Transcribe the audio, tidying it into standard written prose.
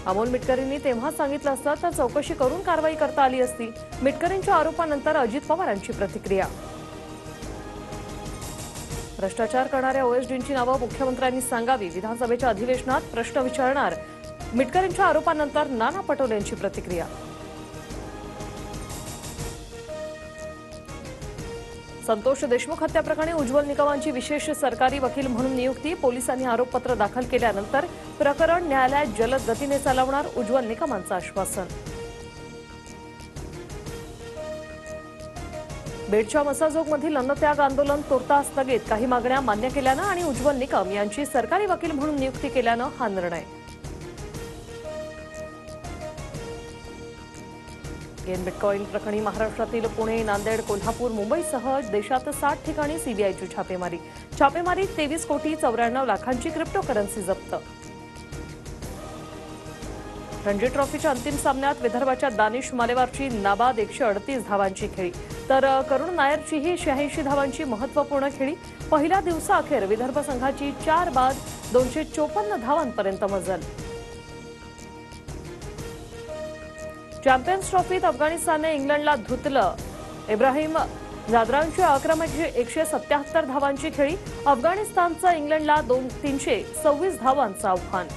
अमोल मिटकरींनी तेव्हा सांगितलं असतं तर चौकशी करून कारवाई करता आली असती। मिटकरींच्या आरोपानंतर अजित पवारांची प्रतिक्रिया। भ्रष्टाचार करणाऱ्या ओएसडींची नावं मुख्यमंत्र्यांनी सांगावी, विधानसभेच्या अधिवेशनात प्रश्न विचारणार। मिटकरींच्या आरोपानंतर नाना पटोलेंची प्रतिक्रिया। संतोष देशमुख हत्याप्रकरणी उज्ज्वल निकमांची विशेष सरकारी वकील म्हणून नियुक्ती। पोलिसांनी आरोपपत्र दाखल केल्यानंतर प्रकरण न्यायालयात जलद गतीने चालवणार, उज्ज्वल निकमांचं आश्वासन। बेडच्या मसाजोगमधील अन्नत्याग आंदोलन तोडता स्थगित, काही मागण्या मान्य केल्यानं आणि उज्ज्वल निकम यांची सरकारी वकील म्हणून नियुक्ती केल्यानं हा निर्णय। गेन बिटकॉइन प्रकरणी महाराष्ट्रातील पुणे, नांदेड, कोल्हापूर, मुंबईसह देशात 60 ठिकाणी सीबीआयची छापेमारी। छापेमारीत 23,94,00,000ची क्रिप्टोकरन्सी जप्त। रणजी ट्रॉफीच्या अंतिम सामन्यात विदर्भाच्या दानिश मालेवारची नाबाद 138 धावांची खेळी, तर करुण नायरचीही 86 धावांची महत्त्वपूर्ण खेळी। पहिल्या दिवसाअखेर विदर्भ संघाची 4 बाद 254 धावांपर्यंत मजल। चॅम्पियन्स ट्रॉफीत अफगाणिस्तानने इंग्लंडला धुतलं। इब्राहिम जादरानच्या आक्रमणाची 177 धावांची खेळी। अफगाणिस्तानचं इंग्लंडला 326 धावांचं आव्हान।